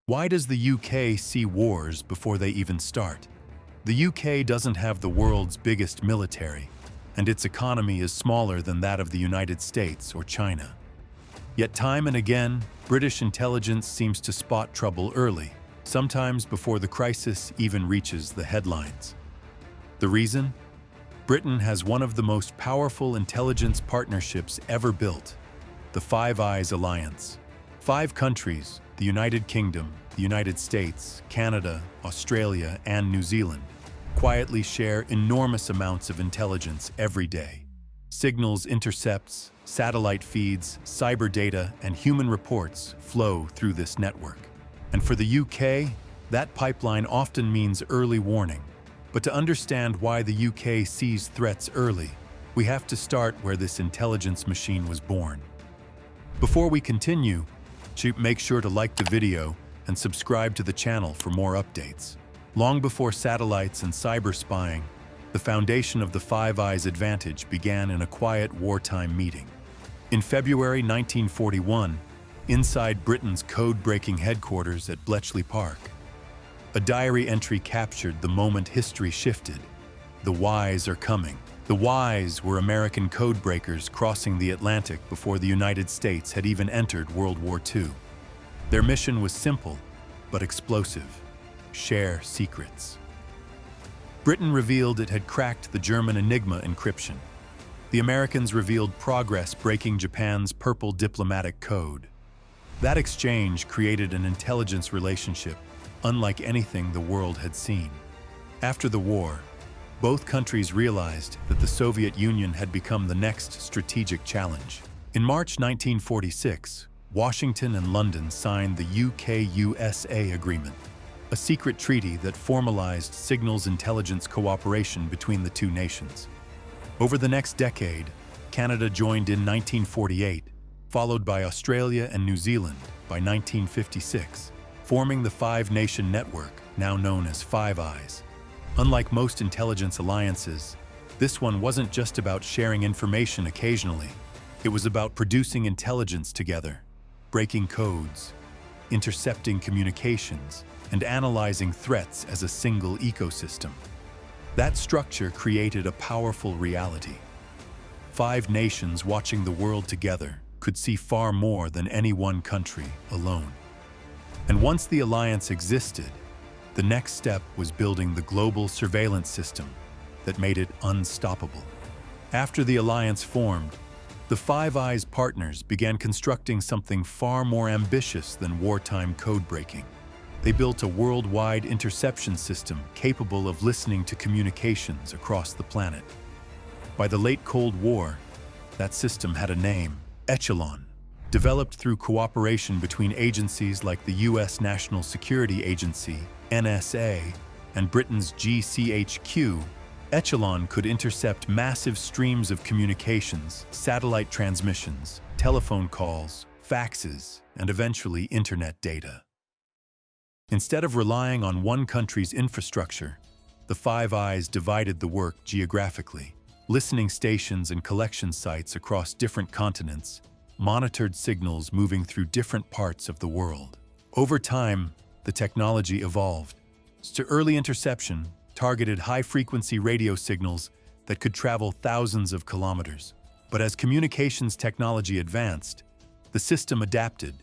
Why does the UK see wars before they even start? The UK doesn't have the world's biggest military, and its economy is smaller than that of the United States or China. Yet time and again, British intelligence seems to spot trouble early, sometimes before the crisis even reaches the headlines. The reason? Britain has one of the most powerful intelligence partnerships ever built, the Five Eyes Alliance. 5 countries, the United Kingdom, the United States, Canada, Australia, and New Zealand, quietly share enormous amounts of intelligence every day. Signals, intercepts, satellite feeds, cyber data, and human reports flow through this network. And for the UK, that pipeline often means early warning. But to understand why the UK sees threats early, we have to start where this intelligence machine was born. Before we continue, make sure to like the video and subscribe to the channel for more updates. Long before satellites and cyber spying, the foundation of the Five Eyes advantage began in a quiet wartime meeting. In February 1941, inside Britain's code-breaking headquarters at Bletchley Park, a diary entry captured the moment history shifted. The Wise are coming. The Wise were American codebreakers crossing the Atlantic before the United States had even entered World War II. Their mission was simple, but explosive: share secrets. Britain revealed it had cracked the German Enigma encryption. The Americans revealed progress breaking Japan's purple diplomatic code. That exchange created an intelligence relationship unlike anything the world had seen. After the war, both countries realized that the Soviet Union had become the next strategic challenge. In March 1946, Washington and London signed the UKUSA Agreement, a secret treaty that formalized signals intelligence cooperation between the two nations. Over the next decade, Canada joined in 1948, followed by Australia and New Zealand by 1956, forming the five-nation network, now known as Five Eyes. Unlike most intelligence alliances, this one wasn't just about sharing information occasionally. It was about producing intelligence together, breaking codes, intercepting communications, and analyzing threats as a single ecosystem. That structure created a powerful reality. 5 nations watching the world together could see far more than any one country alone. And once the alliance existed, the next step was building the global surveillance system that made it unstoppable. After the alliance formed, the Five Eyes partners began constructing something far more ambitious than wartime code-breaking. They built a worldwide interception system capable of listening to communications across the planet. By the late Cold War, that system had a name: ECHELON. Developed through cooperation between agencies like the US National Security Agency, NSA, and Britain's GCHQ, ECHELON could intercept massive streams of communications, satellite transmissions, telephone calls, faxes, and eventually internet data. Instead of relying on one country's infrastructure, the Five Eyes divided the work geographically. Listening stations and collection sites across different continents monitored signals moving through different parts of the world. Over time, the technology evolved to early interception, targeted high-frequency radio signals that could travel thousands of kilometers. But as communications technology advanced, the system adapted,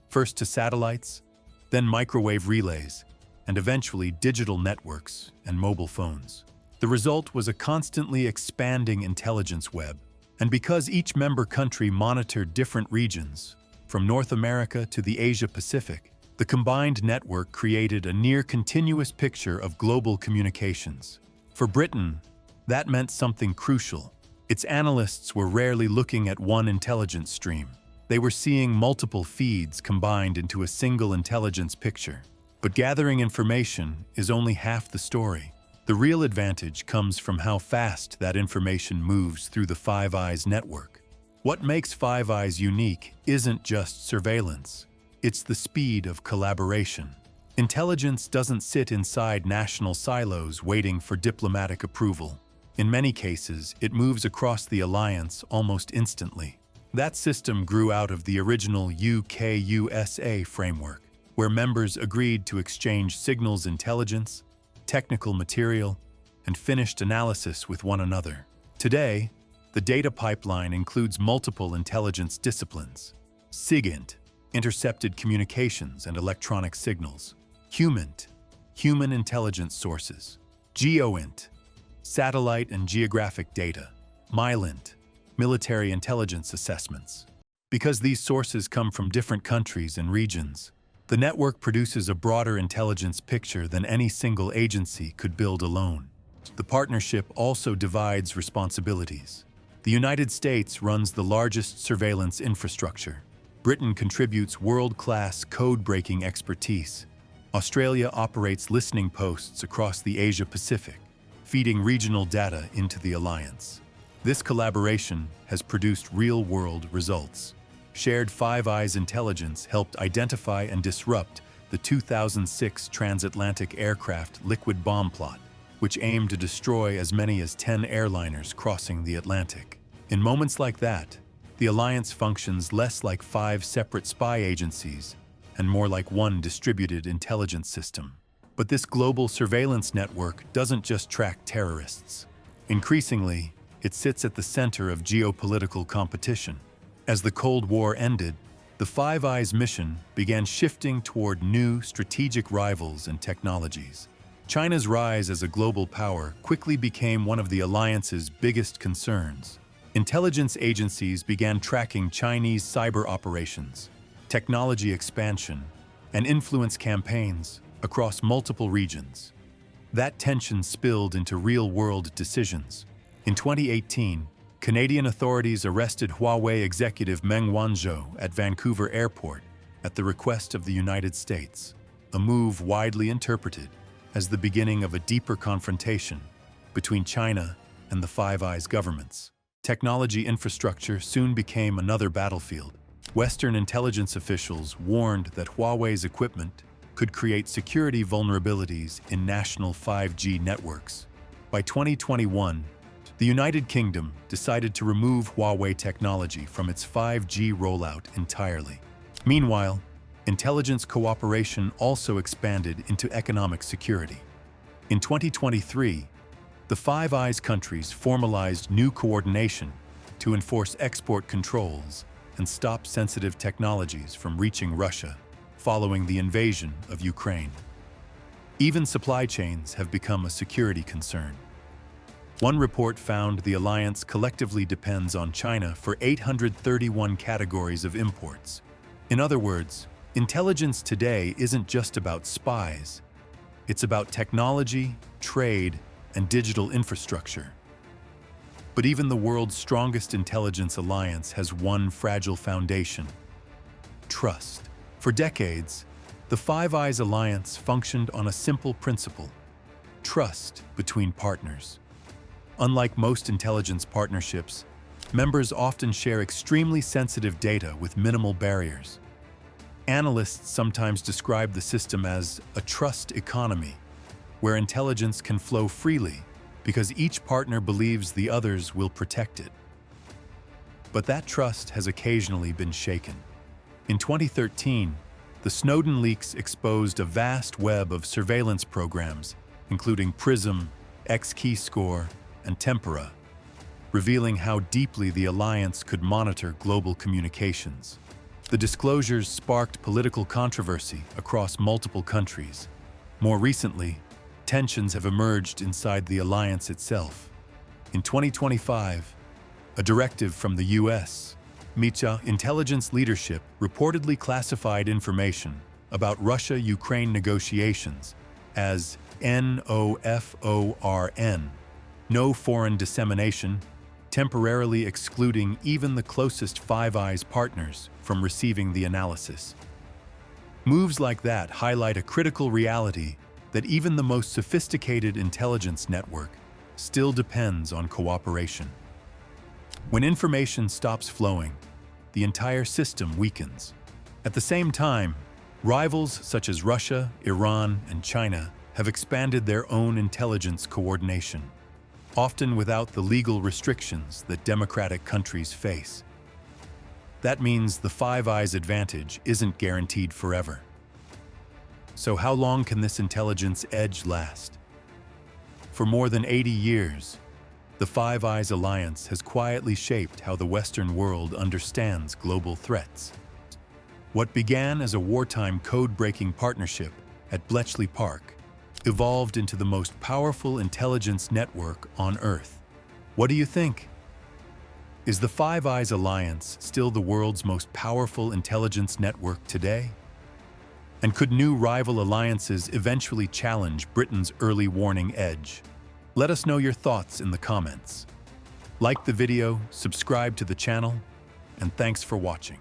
first to satellites, then microwave relays, and eventually digital networks and mobile phones. The result was a constantly expanding intelligence web. And because each member country monitored different regions, from North America to the Asia-Pacific, the combined network created a near-continuous picture of global communications. For Britain, that meant something crucial. Its analysts were rarely looking at one intelligence stream. They were seeing multiple feeds combined into a single intelligence picture. But gathering information is only half the story. The real advantage comes from how fast that information moves through the Five Eyes network. What makes Five Eyes unique isn't just surveillance. It's the speed of collaboration. Intelligence doesn't sit inside national silos waiting for diplomatic approval. In many cases, it moves across the alliance almost instantly. That system grew out of the original UKUSA framework, where members agreed to exchange signals intelligence, technical material, and finished analysis with one another. Today, the data pipeline includes multiple intelligence disciplines: SIGINT, intercepted communications and electronic signals; HUMINT, human intelligence sources; GEOINT, satellite and geographic data; MILINT, military intelligence assessments. Because these sources come from different countries and regions, the network produces a broader intelligence picture than any single agency could build alone. The partnership also divides responsibilities. The United States runs the largest surveillance infrastructure. Britain contributes world-class code-breaking expertise. Australia operates listening posts across the Asia-Pacific, feeding regional data into the alliance. This collaboration has produced real-world results. Shared Five Eyes intelligence helped identify and disrupt the 2006 transatlantic aircraft liquid bomb plot, which aimed to destroy as many as 10 airliners crossing the Atlantic. In moments like that, the alliance functions less like 5 separate spy agencies and more like one distributed intelligence system. But this global surveillance network doesn't just track terrorists. Increasingly, it sits at the center of geopolitical competition. As the Cold War ended, the Five Eyes mission began shifting toward new strategic rivals and technologies. China's rise as a global power quickly became one of the alliance's biggest concerns. Intelligence agencies began tracking Chinese cyber operations, technology expansion, and influence campaigns across multiple regions. That tension spilled into real-world decisions. In 2018, Canadian authorities arrested Huawei executive Meng Wanzhou at Vancouver Airport at the request of the United States, a move widely interpreted as the beginning of a deeper confrontation between China and the Five Eyes governments. Technology infrastructure soon became another battlefield. Western intelligence officials warned that Huawei's equipment could create security vulnerabilities in national 5G networks. By 2021, the United Kingdom decided to remove Huawei technology from its 5G rollout entirely. Meanwhile, intelligence cooperation also expanded into economic security. In 2023, the Five Eyes countries formalized new coordination to enforce export controls and stop sensitive technologies from reaching Russia following the invasion of Ukraine. Even supply chains have become a security concern. One report found the alliance collectively depends on China for 831 categories of imports. In other words, intelligence today isn't just about spies. It's about technology, trade, and digital infrastructure. But even the world's strongest intelligence alliance has one fragile foundation: trust. For decades, the Five Eyes alliance functioned on a simple principle: trust between partners. Unlike most intelligence partnerships, members often share extremely sensitive data with minimal barriers. Analysts sometimes describe the system as a trust economy, where intelligence can flow freely because each partner believes the others will protect it. But that trust has occasionally been shaken. In 2013, the Snowden leaks exposed a vast web of surveillance programs, including PRISM, X-Keyscore, and Tempora, revealing how deeply the alliance could monitor global communications. The disclosures sparked political controversy across multiple countries. More recently, tensions have emerged inside the alliance itself. In 2025, a directive from the U.S. MILINT intelligence leadership reportedly classified information about Russia-Ukraine negotiations as NOFORN, no foreign dissemination, temporarily excluding even the closest Five Eyes partners from receiving the analysis. Moves like that highlight a critical reality that even the most sophisticated intelligence network still depends on cooperation. When information stops flowing, the entire system weakens. At the same time, rivals such as Russia, Iran, and China have expanded their own intelligence coordination, often without the legal restrictions that democratic countries face. That means the Five Eyes advantage isn't guaranteed forever. So how long can this intelligence edge last? For more than 80 years, the Five Eyes Alliance has quietly shaped how the Western world understands global threats. What began as a wartime code-breaking partnership at Bletchley Park evolved into the most powerful intelligence network on Earth. What do you think? Is the Five Eyes Alliance still the world's most powerful intelligence network today? And could new rival alliances eventually challenge Britain's early warning edge? Let us know your thoughts in the comments. Like the video, subscribe to the channel, and thanks for watching.